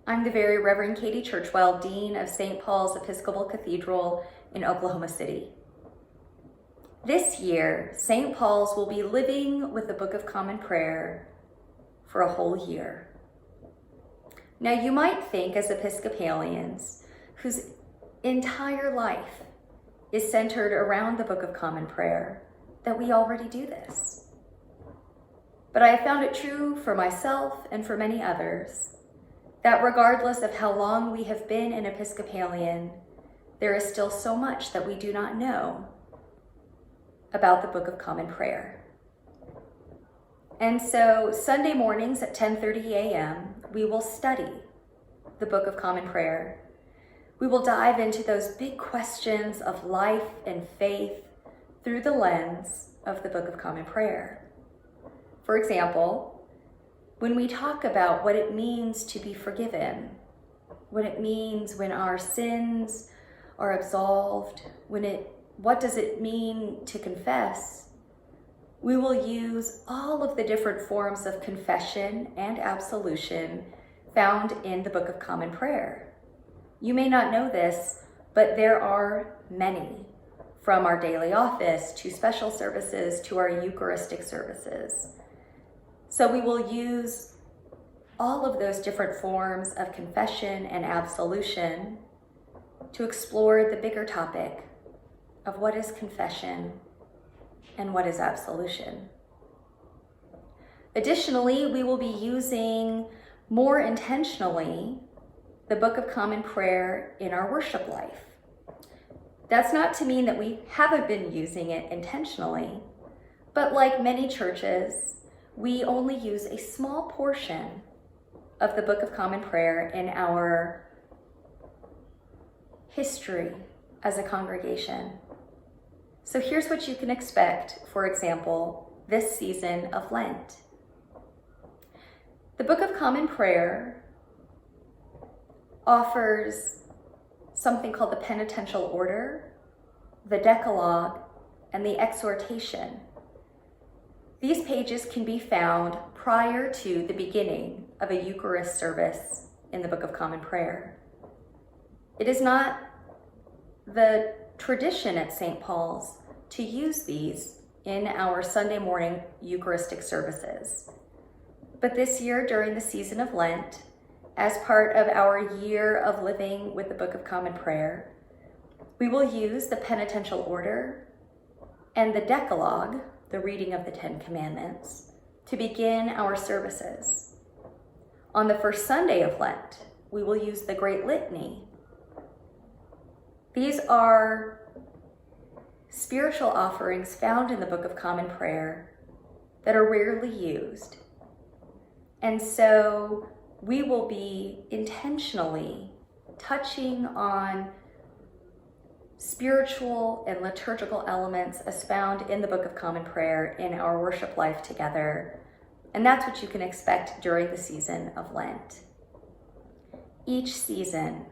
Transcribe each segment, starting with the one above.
I'm the Very Reverend Katie Churchwell, Dean of St. Paul's Episcopal Cathedral in Oklahoma City. This year, St. Paul's will be living with the Book of Common Prayer for a whole year. Now, you might think, as Episcopalians, whose entire life is centered around the Book of Common Prayer, that we already do this. But I have found it true for myself and for many others that regardless of how long we have been an Episcopalian, there is still so much that we do not know about the Book of Common Prayer. And so Sunday mornings at 10:30 a.m., we will study the Book of Common Prayer. We will dive into those big questions of life and faith through the lens of the Book of Common Prayer. For example, when we talk about what it means to be forgiven, what it means when our sins are absolved, what does it mean to confess, we will use all of the different forms of confession and absolution found in the Book of Common Prayer. You may not know this, but there are many, from our daily office to special services to our Eucharistic services. So we will use all of those different forms of confession and absolution to explore the bigger topic of what is confession and what is absolution. Additionally, we will be using more intentionally the Book of Common Prayer in our worship life. That's not to mean that we haven't been using it intentionally, but like many churches, we only use a small portion of the Book of Common Prayer in our history as a congregation. So here's what you can expect, for example, this season of Lent. The Book of Common Prayer offers something called the penitential order, the Decalogue, and the exhortation. These pages can be found prior to the beginning of a Eucharist service in the Book of Common Prayer. It is not the tradition at St. Paul's to use these in our Sunday morning Eucharistic services. But this year, during the season of Lent, as part of our year of living with the Book of Common Prayer, we will use the penitential order and the Decalogue, the reading of the 10 Commandments, to begin our services. On the first Sunday of Lent, we will use the Great Litany. These are spiritual offerings found in the Book of Common Prayer that are rarely used. And so we will be intentionally touching on spiritual and liturgical elements as found in the Book of Common Prayer in our worship life together. And that's what you can expect during the season of Lent. Each season,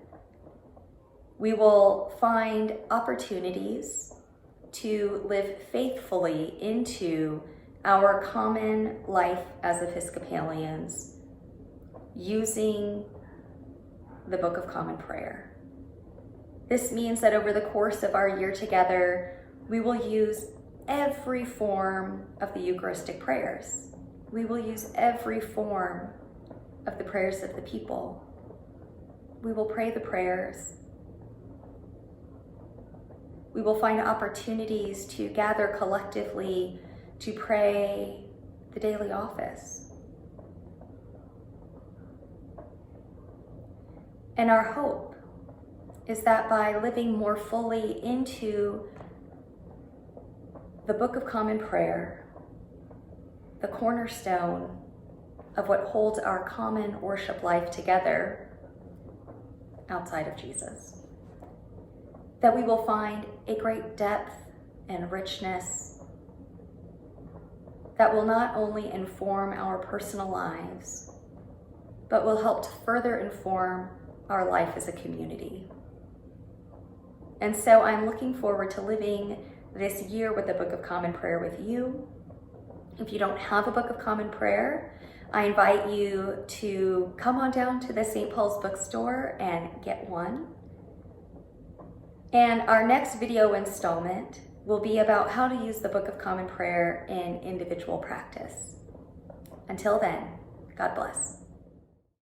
we will find opportunities to live faithfully into our common life as Episcopalians using the Book of Common Prayer. This means that over the course of our year together, we will use every form of the Eucharistic prayers. We will use every form of the prayers of the people. We will pray the prayers. We will find opportunities to gather collectively to pray the daily office. And our hope is that by living more fully into the Book of Common Prayer, the cornerstone of what holds our common worship life together outside of Jesus, that we will find a great depth and richness that will not only inform our personal lives, but will help to further inform our life as a community. And so I'm looking forward to living this year with the Book of Common Prayer with you. If you don't have a Book of Common Prayer, I invite you to come on down to the St. Paul's bookstore and get one. And our next video installment will be about how to use the Book of Common Prayer in individual practice. Until then, God bless.